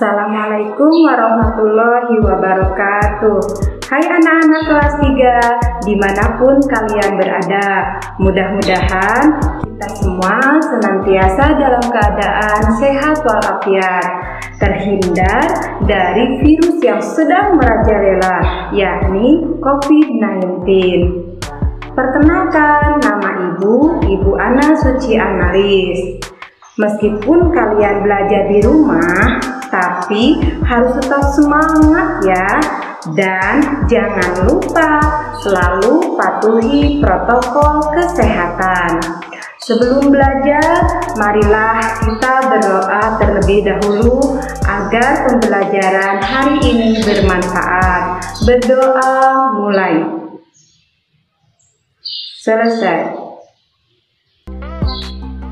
Assalamualaikum warahmatullahi wabarakatuh. Hai anak-anak kelas 3 dimanapun kalian berada, mudah-mudahan kita semua senantiasa dalam keadaan sehat walafiat, terhindar dari virus yang sedang merajalela, yakni COVID-19. Perkenalkan, nama Ibu Ana Suci Analis. Meskipun kalian belajar di rumah, tapi harus tetap semangat ya. Dan jangan lupa selalu patuhi protokol kesehatan. Sebelum belajar, marilah kita berdoa terlebih dahulu agar pembelajaran hari ini bermanfaat. Berdoa mulai. Selesai.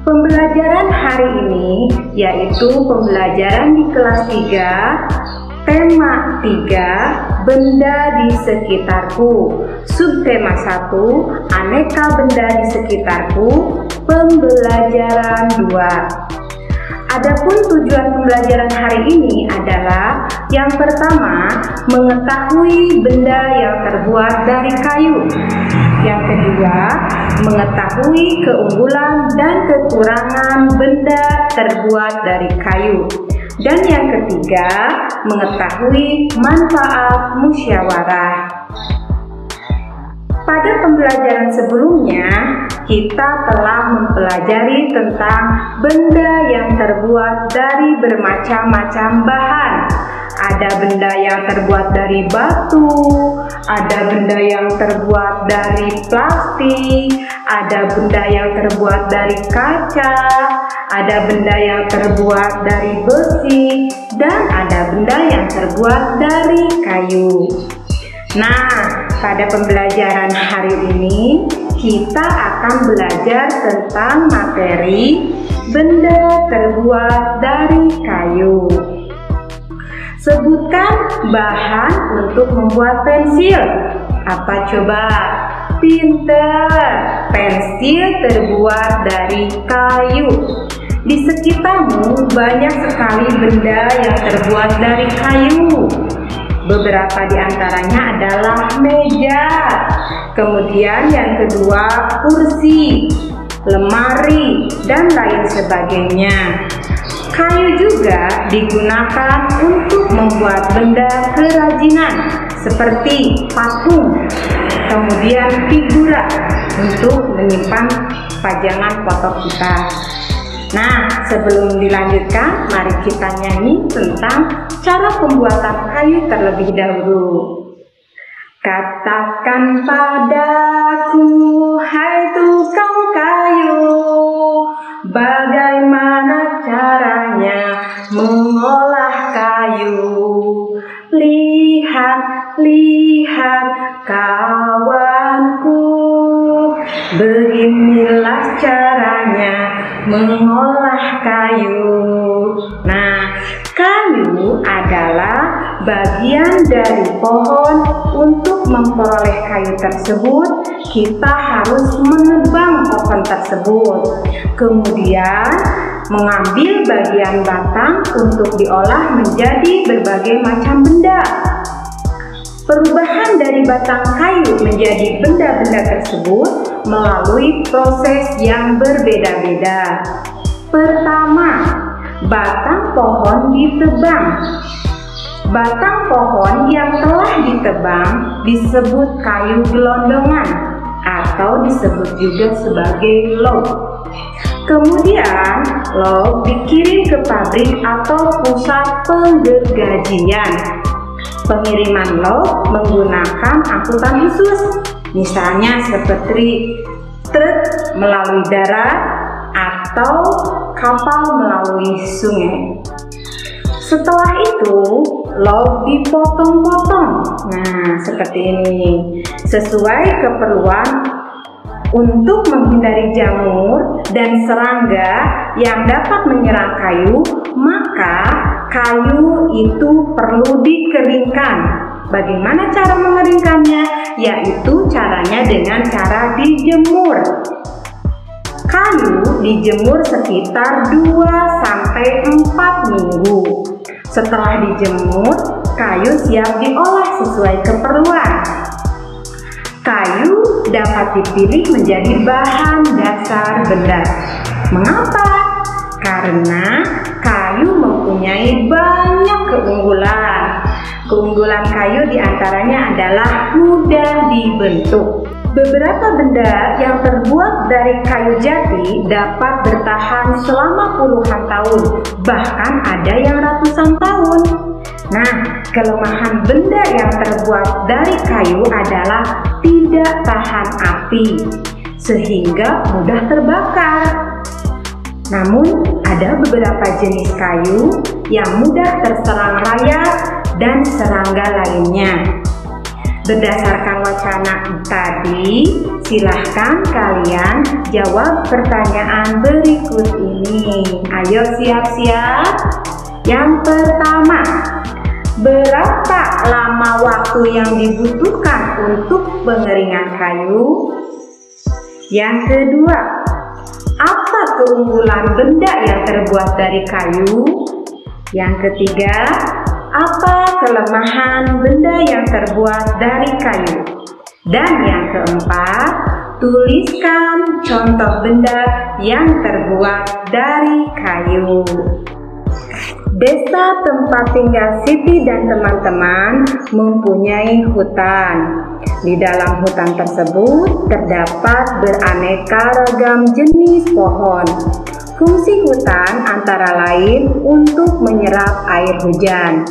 Pembelajaran hari ini yaitu pembelajaran di kelas 3, tema 3, benda di sekitarku. Subtema 1, aneka benda di sekitarku, pembelajaran 2. Adapun tujuan pembelajaran hari ini adalah yang pertama, mengetahui benda yang terbuat dari kayu. Yang kedua, mengetahui keunggulan dan kekurangan benda terbuat dari kayu. Dan yang ketiga, mengetahui manfaat musyawarah. Pada pembelajaran sebelumnya, kita telah mempelajari tentang benda yang terbuat dari bermacam-macam bahan. Ada benda yang terbuat dari batu, ada benda yang terbuat dari plastik, ada benda yang terbuat dari kaca, ada benda yang terbuat dari besi, dan ada benda yang terbuat dari kayu. Nah, pada pembelajaran hari ini kita akan belajar tentang materi benda terbuat dari kayu. Sebutkan bahan untuk membuat pensil. Apa coba? Pinter. Pensil terbuat dari kayu. Di sekitarmu banyak sekali benda yang terbuat dari kayu. Beberapa di antaranya adalah meja. Kemudian yang kedua, kursi, lemari, dan lain sebagainya. Kayu juga digunakan untuk membuat benda kerajinan seperti patung, kemudian figura untuk menyimpan pajangan foto kita. Nah, sebelum dilanjutkan, mari kita nyanyi tentang cara pembuatan kayu terlebih dahulu. Katakan padaku, hai tukang kayu, bagaimana caranya mengolah kayu? Lihat, lihat kawanku, beginilah caranya mengolah kayu. Nah, kayu adalah bagian dari pohon. Untuk memperoleh kayu tersebut, kita harus menebang pohon tersebut. Kemudian mengambil bagian batang untuk diolah menjadi berbagai macam benda. Perubahan dari batang kayu menjadi benda-benda tersebut melalui proses yang berbeda-beda. Pertama, batang pohon ditebang. Batang pohon yang telah ditebang disebut kayu gelondongan atau disebut juga sebagai log. Kemudian log dikirim ke pabrik atau pusat penggergajian. Pengiriman log menggunakan angkutan khusus, misalnya seperti truk melalui darat atau kapal melalui sungai. Setelah itu, log dipotong-potong. Nah, seperti ini. Sesuai keperluan untuk menghindari jamur dan serangga yang dapat menyerang kayu, maka kayu itu perlu dikeringkan. Bagaimana cara mengeringkannya? Yaitu caranya dengan cara dijemur. Kayu dijemur sekitar 2-4 minggu. Setelah dijemur, kayu siap diolah sesuai keperluan. Kayu dapat dipilih menjadi bahan dasar benda. Mengapa? Karena kayu mempunyai banyak keunggulan. Keunggulan kayu diantaranya adalah mudah dibentuk. Beberapa benda yang terbuat dari kayu jati dapat bertahan selama puluhan tahun, bahkan ada yang ratusan tahun. Nah, kelemahan benda yang terbuat dari kayu adalah tidak tahan api, sehingga mudah terbakar. Namun, ada beberapa jenis kayu yang mudah terserang rayap dan serangga lainnya. Berdasarkan wacana tadi, silahkan kalian jawab pertanyaan berikut ini. Ayo siap-siap. Yang pertama, berapa lama waktu yang dibutuhkan untuk pengeringan kayu? Yang kedua, apa keunggulan benda yang terbuat dari kayu? Yang ketiga, apa kelemahan benda yang terbuat dari kayu? Dan yang keempat, tuliskan contoh benda yang terbuat dari kayu. Desa tempat tinggal Siti dan teman-teman mempunyai hutan. Di dalam hutan tersebut terdapat beraneka ragam jenis pohon. Fungsi hutan antara lain untuk menyerap air hujan.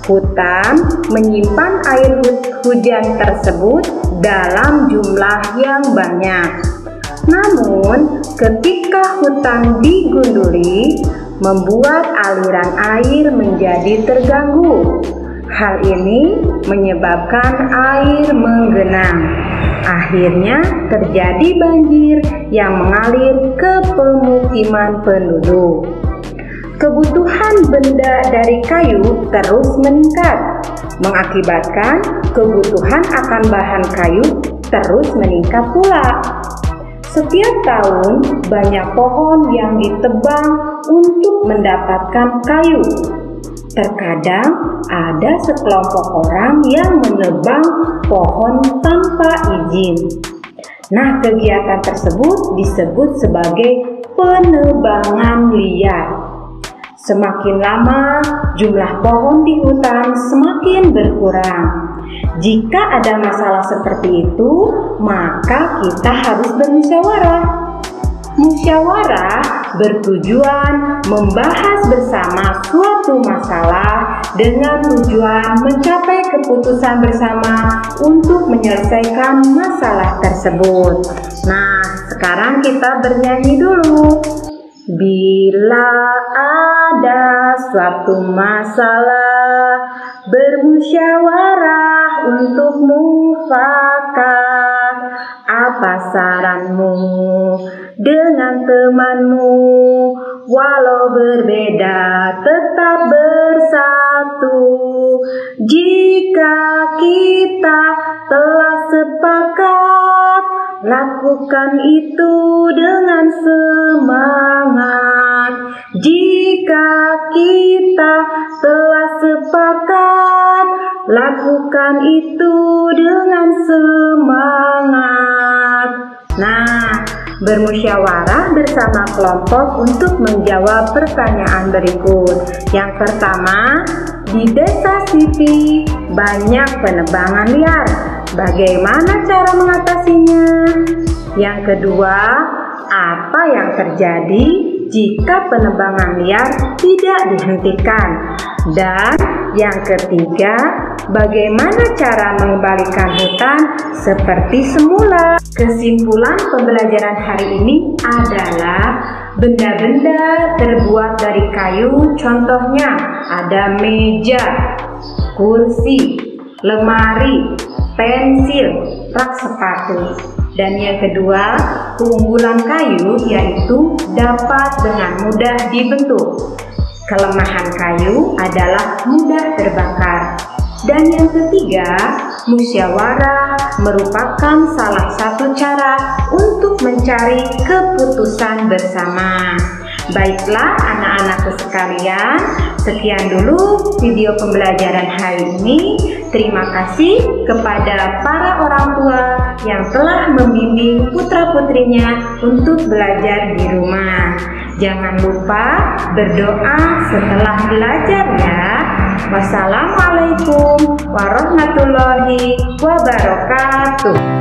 Hutan menyimpan air hujan tersebut dalam jumlah yang banyak. Namun, ketika hutan digunduli, membuat aliran air menjadi terganggu. Hal ini menyebabkan air menggenang. Akhirnya terjadi banjir yang mengalir ke pemukiman penduduk. Kebutuhan benda dari kayu terus meningkat, mengakibatkan kebutuhan akan bahan kayu terus meningkat pula. Setiap tahun banyak pohon yang ditebang untuk mendapatkan kayu. Terkadang ada sekelompok orang yang menebang pohon tanpa izin. Nah, kegiatan tersebut disebut sebagai penebangan liar. Semakin lama, jumlah pohon di hutan semakin berkurang. Jika ada masalah seperti itu, maka kita harus bermusyawarah. Musyawarah bertujuan membahas bersama suatu masalah dengan tujuan mencapai keputusan bersama untuk menyelesaikan masalah tersebut. Nah, sekarang kita bernyanyi dulu. Bila ada suatu masalah, bermusyawarah untuk mufakat. Apa saranmu dengan temanmu? Walau berbeda tetap bersatu. Jika kita telah sepakat, lakukan itu dengan semangat. Jika kita telah sepakat, lakukan itu dengan semangat. Nah, bermusyawarah bersama kelompok untuk menjawab pertanyaan berikut. Yang pertama, di Desa Siti banyak penebangan liar. Bagaimana cara mengatasinya? Yang kedua, apa yang terjadi jika penebangan liar tidak dihentikan? Dan yang ketiga, bagaimana cara mengembalikan hutan seperti semula? Kesimpulan pembelajaran hari ini adalah benda-benda terbuat dari kayu, contohnya ada meja, kursi, lemari, pensil, rak sepatu. Dan yang kedua, keunggulan kayu yaitu dapat dengan mudah dibentuk. Kelemahan kayu adalah mudah terbakar. Dan yang ketiga, musyawarah merupakan salah satu cara untuk mencari keputusan bersama. Baiklah anak-anakku sekalian, sekian dulu video pembelajaran hari ini. Terima kasih kepada para orang tua yang telah membimbing putra-putrinya untuk belajar di rumah. Jangan lupa berdoa setelah belajar ya. Wassalamualaikum warahmatullahi wabarakatuh.